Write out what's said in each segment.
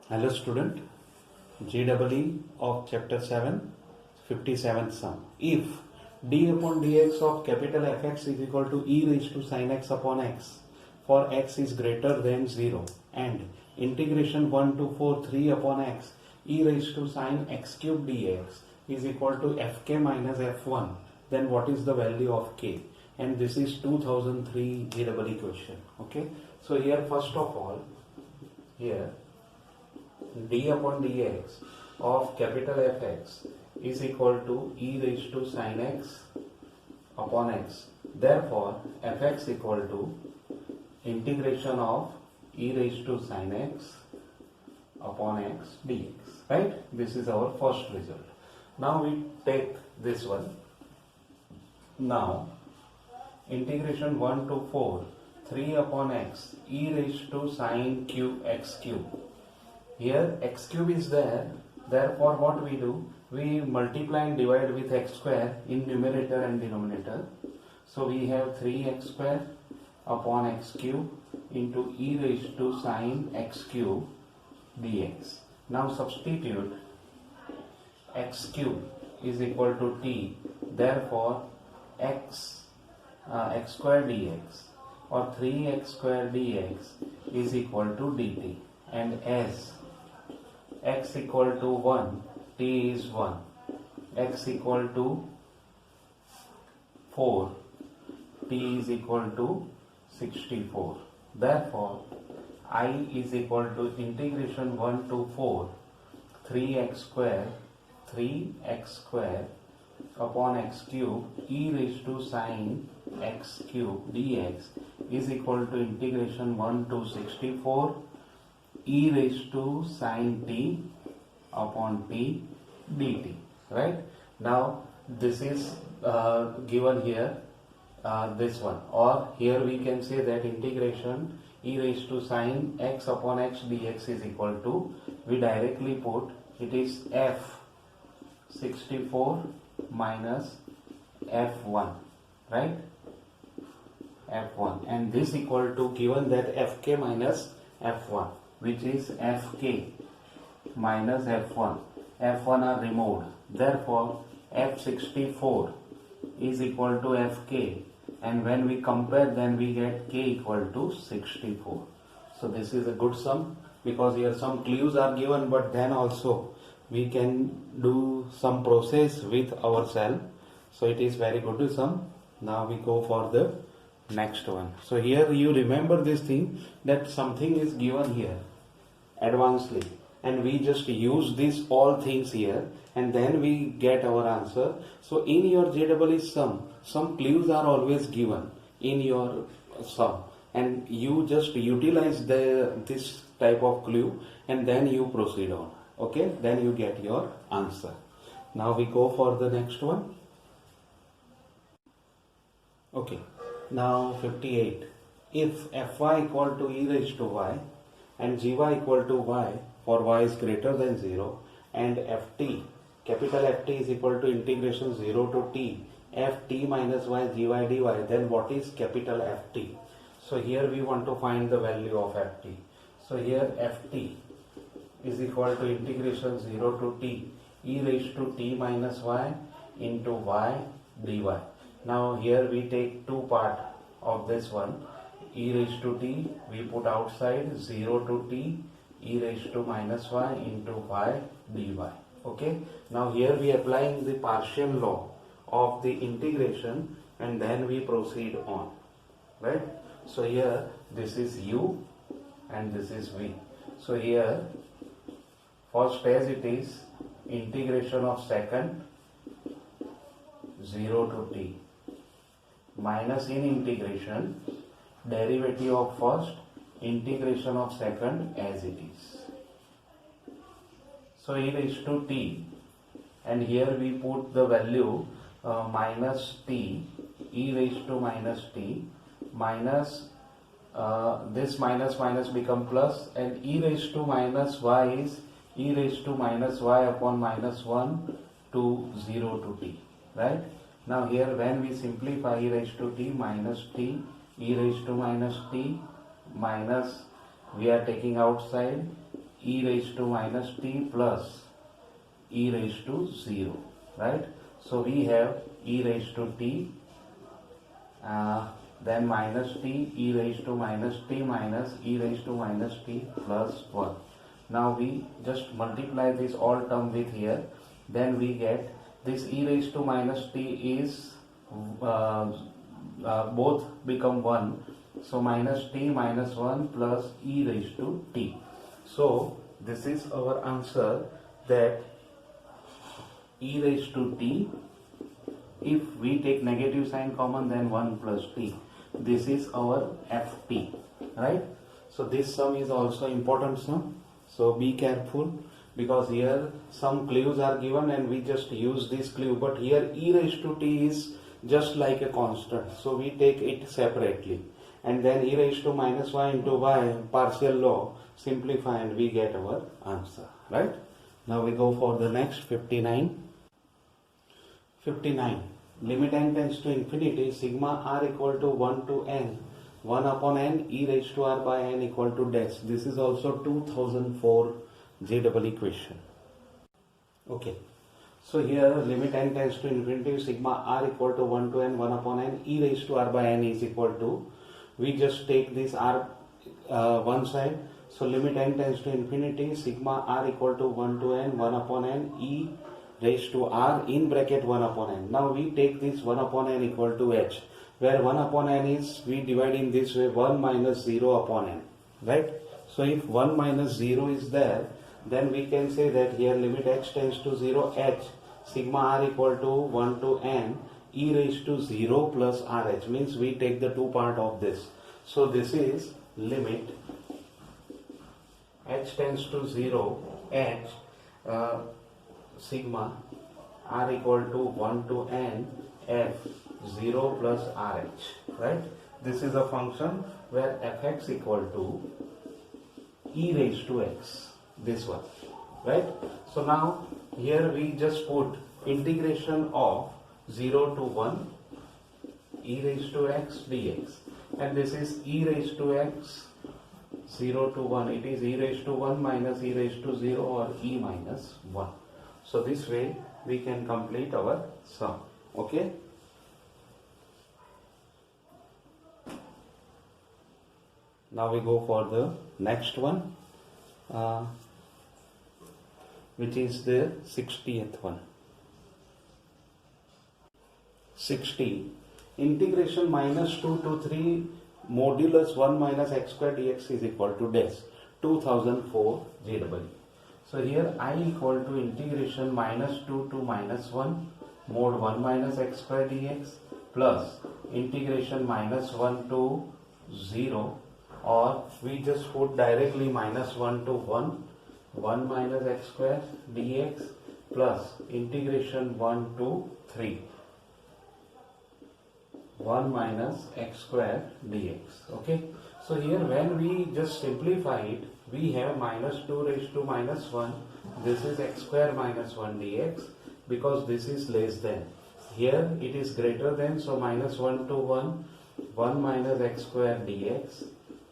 Hello student, GEE of chapter 7, 57th sum. If d upon dx of capital Fx is equal to e raised to sin x upon x for x is greater than 0 and integration 1 to 4 3 upon x e raised to sin x cube dx is equal to fk minus f1, then what is the value of k? And this is 2003 GEE question. Okay, so here first of all, here d upon dx of capital Fx is equal to e raised to sin x upon x. Therefore, Fx equal to integration of e raised to sin x upon x dx. Right? This is our first result. Now we take this one. Now, integration 1 to 4, 3 upon x e raised to sin cube x cube. Here x cube is there, therefore what we do? We multiply and divide with x square in numerator and denominator. So we have 3x square upon x cube into e raised to sin x cube dx. Now substitute x cube is equal to t, therefore x square dx or 3x square dx is equal to dt, and as x equal to 1, t is 1, x equal to 4, t is equal to 64. Therefore, I is equal to integration 1 to 4, 3x square upon x cube e raised to sin x cube dx is equal to integration 1 to 64 e raised to sin t upon t dt. Right? Now this is given here, this one, or here we can say that integration e raised to sin x upon x dx is equal to, we directly put it is f 64 minus f1, right? f1, and this equal to, given that fk minus f1, which is fk minus f1. f1 are removed, therefore f64 is equal to fk, and when we compare then we get k equal to 64. So this is a good sum, because here some clues are given, but then also we can do some process with ourselves. So it is very good sum. Now we go for the next one. So here you remember this thing, that something is given here advancedly, and we just use these all things here and then we get our answer. So in your JEE sum, some clues are always given in your sum, and you just utilize this type of clue and then you proceed on. Okay, then you get your answer. Now we go for the next one. Okay, now 58. If fy equal to e raised to y and gy equal to y for y is greater than 0, and ft, capital Ft is equal to integration 0 to t ft minus y gy dy, then what is capital Ft? So here we want to find the value of Ft. So here Ft is equal to integration 0 to t e raised to t minus y into y dy. Now here we take two part of this one, e raised to t we put outside, 0 to t e raised to minus y into y dy. Okay, now here we applying the partial law of the integration and then we proceed on. Right? So here this is u and this is v. So here first, as it is, integration of second 0 to t minus in integration derivative of first integration of second as it is. So e raised to t, and here we put the value minus t e raised to minus t minus this minus minus become plus, and e raised to minus y is e raised to minus y upon minus 1 to 0 to t. Right? Now here when we simplify, e raised to t minus t e raised to minus t minus, we are taking outside e raised to minus t plus e raised to 0, right? So we have e raised to t, then minus t, e raised to minus t minus e raised to minus t plus 1. Now we just multiply this all term with here, then we get this e raised to minus t is both become 1, so minus t minus 1 plus e raised to t. So this is our answer, that e raised to t, if we take negative sign common, then 1 plus t. This is our ft, right? So this sum is also important sum, so be careful, because here some clues are given and we just use this clue, but here e raised to t is just like a constant, so we take it separately, and then e raised to minus y into y, partial law, simplify, and we get our answer, right? Now we go for the next 59. 59. Limit n tends to infinity, sigma r equal to 1 to n, 1 upon n e raised to r by n equal to dash. This is also 2004 JEE question. Okay. So here limit n tends to infinity, sigma r equal to 1 to n, 1 upon n e raised to r by n is equal to, we just take this r one side, so limit n tends to infinity, sigma r equal to 1 to n, 1 upon n e raised to r in bracket 1 upon n. Now we take this 1 upon n equal to h, where 1 upon n is, we divide in this way, 1 minus 0 upon n, right? So if 1 minus 0 is there, then we can say that here limit h tends to 0, h sigma r equal to 1 to n e raised to 0 plus rh, means we take the two part of this. So this is limit h tends to 0, h sigma r equal to 1 to n f 0 plus rh, right? This is a function where fx equal to e raised to x, this one, right? So now here we just put integration of 0 to 1 e raised to x dx, and this is e raised to x 0 to 1, it is e raised to 1 minus e raised to 0, or e minus 1. So this way we can complete our sum. Okay. Now we go for the next one, which is the 60th one. 60. Integration minus 2 to 3 modulus 1 minus x square dx is equal to dash. 2004 JEE. So here I equal to integration minus 2 to minus 1 mod 1 minus x square dx plus integration minus 1 to 0, or we just put directly minus 1 to 1, 1 minus x square dx plus integration 1 to 3, 1 minus x square dx. Okay. So here when we just simplify it, we have minus 2 raised to minus 1, this is x square minus 1 dx, because this is less than, here it is greater than, so minus 1 to 1, 1 minus x square dx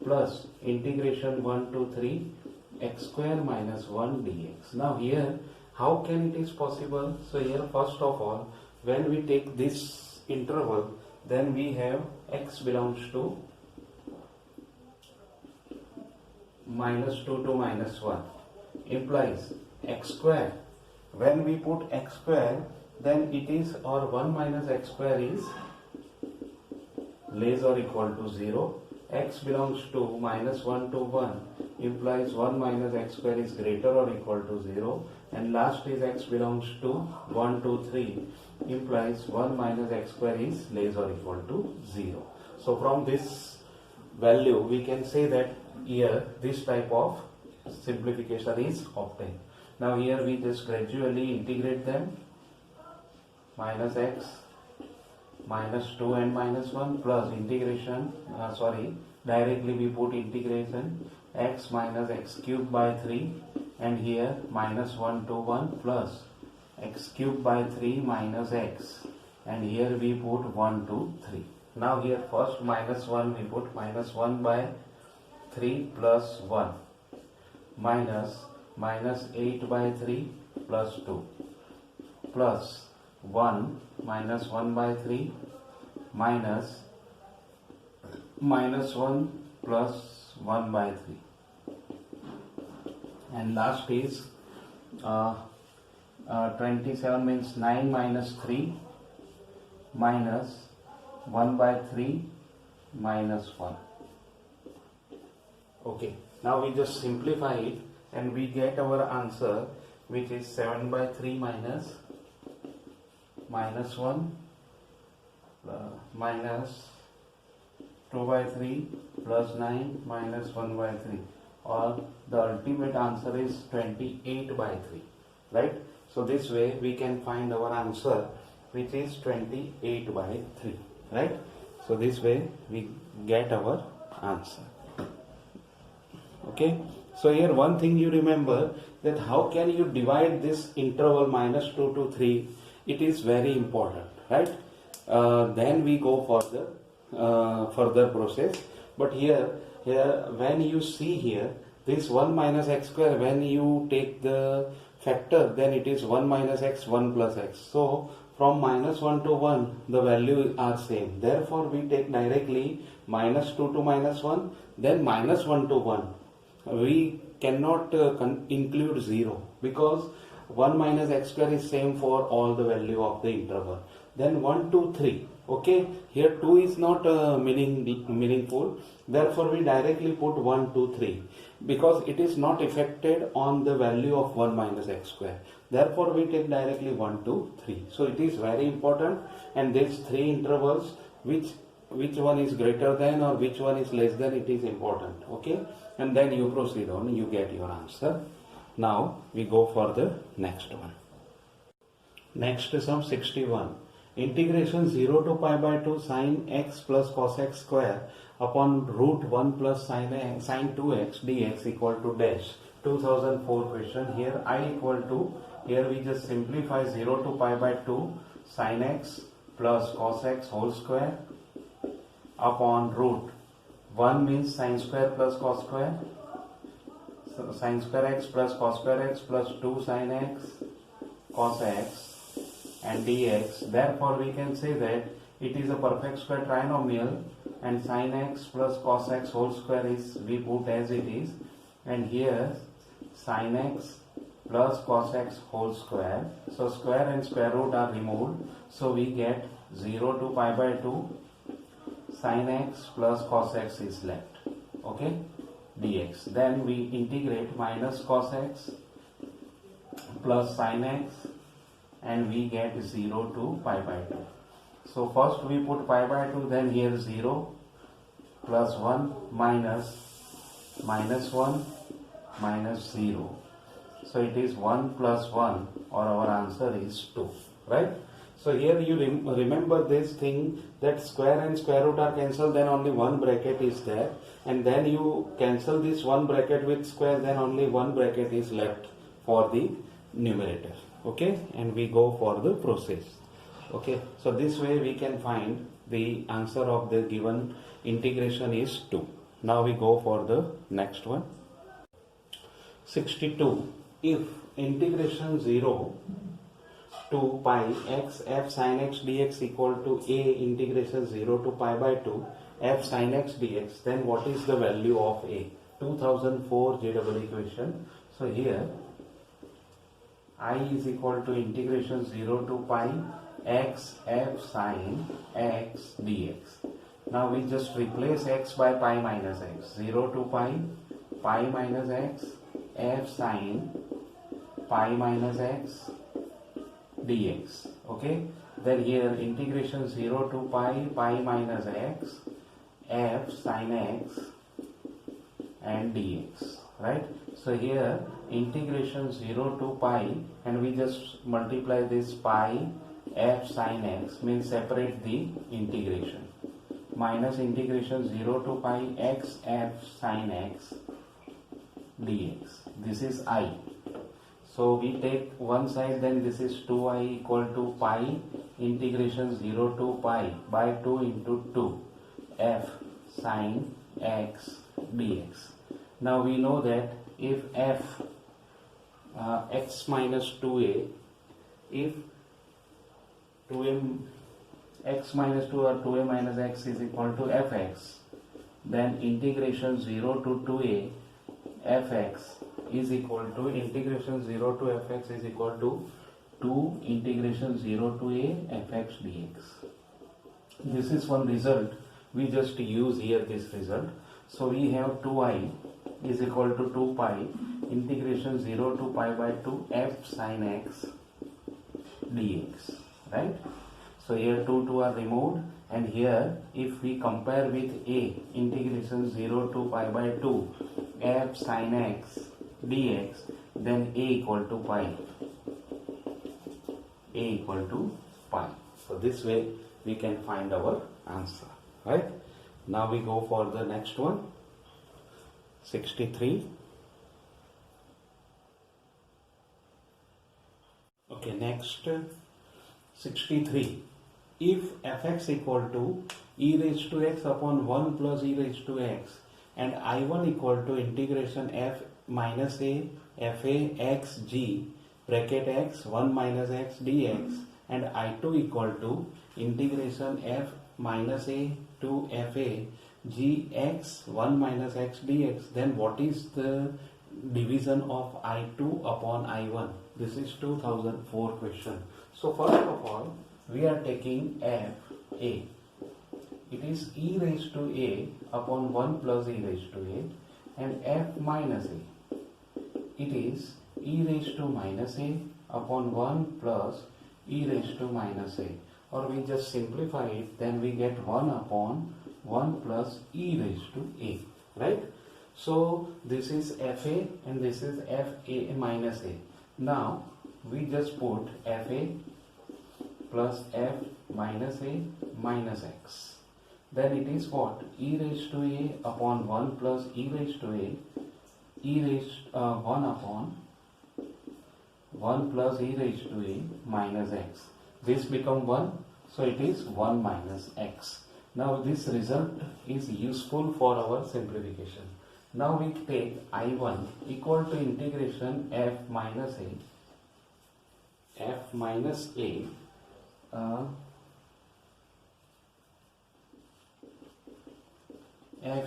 plus integration 1 to 3 x square minus 1 dx. Now here how can it is possible? So here first of all, when we take this interval, then we have x belongs to minus 2 to minus 1, implies x square. When we put x square, then it is, or 1 minus x square is less or equal to 0. X belongs to minus 1 to 1, implies 1 minus x square is greater or equal to 0. And last is x belongs to 1 to 3, implies 1 minus x square is less or equal to 0. So from this value we can say that here this type of simplification is obtained. Now here we just gradually integrate them, minus x minus 2 and minus 1 plus integration, directly we put integration x minus x cube by 3, and here minus 1 to 1 plus x cube by 3 minus x, and here we put 1 to 3. Now here first minus 1 we put minus 1 by 3 plus 1 minus 8 by 3 plus 2 plus 1 minus 1 by 3 minus 1 plus 1 by 3, and last is 27 means 9 minus 3 minus 1 by 3 minus 1. Okay, now we just simplify it and we get our answer, which is 7 by 3 minus 1 minus 2 by 3 plus 9 minus 1 by 3, or the ultimate answer is 28 by 3, right? So this way we can find our answer, which is 28 by 3, right? So this way we get our answer. Okay, so here one thing you remember, that how can you divide this interval minus 2 to 3? It is very important, right? Then we go for the further process. But here when you see here this 1 minus x square, when you take the factor, then it is 1 minus x, 1 plus x. So from minus 1 to 1 the value are same, therefore we take directly minus 2 to minus 1, then minus 1 to 1. We cannot include 0, because 1 minus x square is same for all the value of the interval. Then 1 2 3. Okay, here 2 is not meaningful, therefore we directly put 1 2 3, because it is not affected on the value of 1 minus x square, therefore we take directly 1 2 3. So it is very important, and these three intervals, which one is greater than or which one is less than, it is important. Okay, and then you proceed on, you get your answer. Now we go for the next one. Next is sum 61. Integration 0 to pi by 2 sin x plus cos x square upon root 1 plus sin 2x dx equal to dash. 2004 question. Here I equal to, here we just simplify 0 to pi by 2 sin x plus cos x whole square upon root 1 means sin square plus cos square, so sin square x plus cos square x plus 2 sin x cos x and dx. Therefore we can say that it is a perfect square trinomial, and sin x plus cos x whole square is we put as it is, and here sin x plus cos x whole square, so square and square root are removed, so we get 0 to pi by 2 sin x plus cos x is left. Okay, dx. Then we integrate minus cos x plus sin x, and we get 0 to pi by 2. So first we put pi by 2, then here 0 plus 1 minus 1 minus 0. So it is 1 plus 1, or our answer is 2, right? So here you remember this thing, that square and square root are cancelled, then only one bracket is there, and then you cancel this one bracket with square, then only one bracket is left for the numerator. Okay, and we go for the process. Okay, so this way we can find the answer of the given integration is 2. Now we go for the next one. 62. If integration 0 to pi x f sin x dx equal to a integration 0 to pi by 2 f sin x dx, then what is the value of a? 2004 JEE question. So here I is equal to integration 0 to pi x f sin x dx. Now we just replace x by pi minus x. 0 to pi minus x, f sin pi minus x dx. Okay, then here integration 0 to pi minus x, f sin x and dx, right? So here integration 0 to pi, and we just multiply this pi f sin x, means separate the integration, minus integration 0 to pi x f sin x dx. This is I. So we take one side, then this is 2i equal to pi integration 0 to pi by 2 into 2 f sin x dx. Now we know that if f x minus 2a, if 2a x minus 2 or 2a minus x is equal to fx, then integration 0 to 2a fx is equal to integration 0 to fx is equal to 2 integration 0 to a fx dx. This is one result. We just use here this result. So we have 2i is equal to 2 pi integration 0 to pi by 2 f sin x dx, right? So here 2 are removed, and here if we compare with a, integration 0 to pi by 2 f sin x dx, then a equal to pi. A equal to pi. So this way we can find our answer, right? Now we go for the next one, 63. Okay, next 63. If fx equal to e raised to x upon 1 plus e raised to x and I1 equal to integration f minus a fa x g bracket x 1 minus x dx and I2 equal to integration f minus a to fa g x 1 minus x dx, then what is the division of I2 upon I1? This is 2004 question. So first of all, we are taking f a. It is e raised to a upon 1 plus e raised to a, and f minus a. It is e raised to minus a upon 1 plus e raised to minus a. Or we just simplify it, then we get 1 upon 1 plus e raised to a, right? So this is fa and this is fa minus a. Now we just put fa plus f minus a minus x. Then it is what? E raised to a upon 1 plus e raised to a, e raised 1 upon 1 plus e raised to a minus x. This become 1, so it is 1 minus x. Now this result is useful for our simplification. Now we take I1 equal to integration f minus a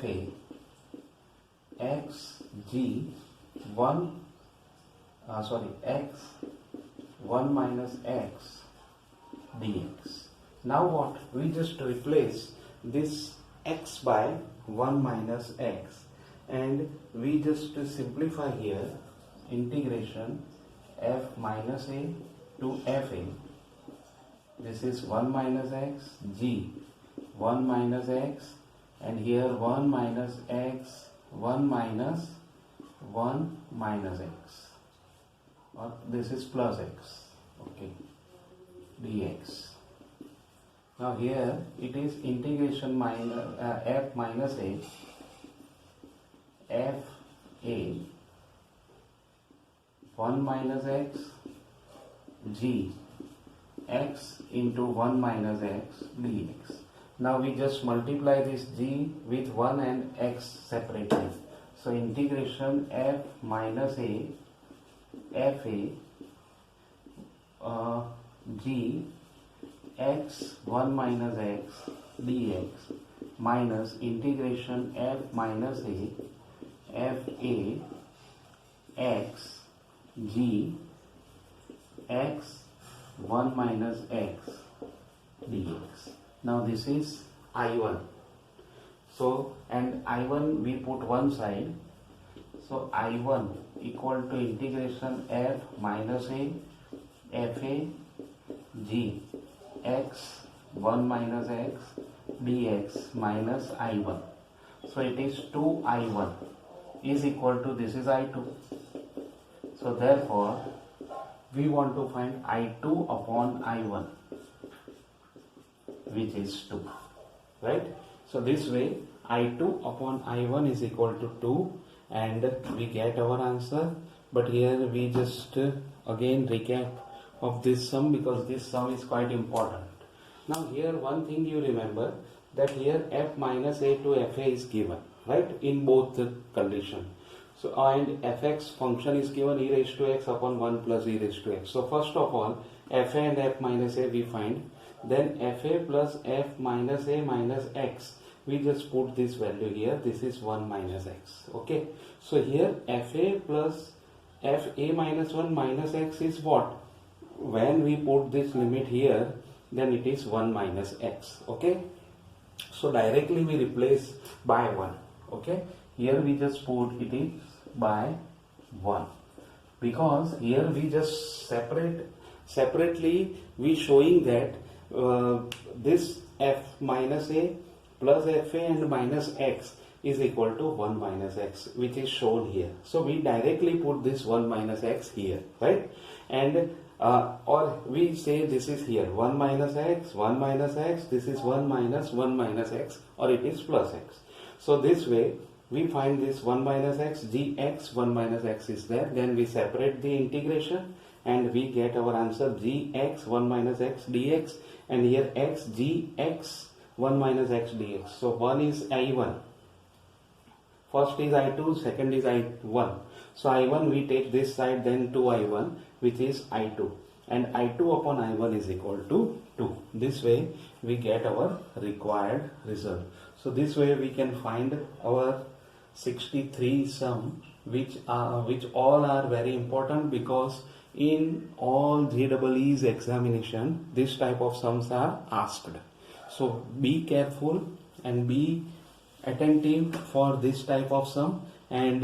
fa x g 1 x 1 minus x dx. Now what? We just replace this x by 1 minus x, and we just simplify here integration f minus a to fa. This is 1 minus x g 1 minus x, and here 1 minus x 1 minus 1 minus x, or this is plus x, okay, dx. Now here it is integration minus f minus a f a 1 minus x g x into 1 minus x dx. Now we just multiply this g with 1 and x separately. So integration f minus a f a g x 1 minus x dx minus integration f minus a f a x g x 1 minus x dx. Now this is I1. So, and I1 we put one side. So I1 equal to integration f minus a f a g x 1 minus x dx minus I1. So it is 2I1 is equal to, this is I2. So therefore we want to find I2 upon I1, which is 2, right? So this way I2 upon I1 is equal to 2, and we get our answer. But here we just again recap of this sum, because this sum is quite important. Now here one thing you remember, that here f minus a to fa is given, right, in both the condition. So and fx function is given e raised to x upon 1 plus e raised to x. So first of all, fa and f minus a we find. Then fa plus f minus a minus x. We just put this value here. This is 1 minus x. Okay. So here fa plus fa minus 1 minus x is what? When we put this limit here, then it is 1 minus x. Okay. So directly we replace by 1. Okay. Here we just put it is by 1, because here we just separately we showing that this f minus a plus fa and minus x is equal to 1 minus x, which is shown here. So we directly put this 1 minus x here, right? And or we say this is here 1 minus x, 1 minus x, this is 1 minus x, or it is plus x. So this way we find this 1 minus x gx, 1 minus x is there, then we separate the integration and we get our answer gx 1 minus x dx, and here x gx 1 minus x dx. So 1 is I1, first is I2, second is I1. So I1 we take this side, then 2I1, which is I2, and I2 upon I1 is equal to 2. This way we get our required result. So this way we can find our 63 sum, which all are very important, because in all JEE's examination this type of sums are asked. So be careful and be attentive for this type of sum, and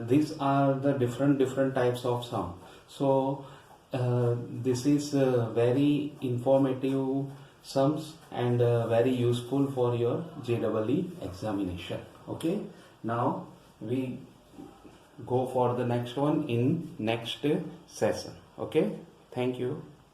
these are the different types of sum. So this is very informative sums and very useful for your JEE examination. Okay, now we go for the next one in next session. Okay, thank you.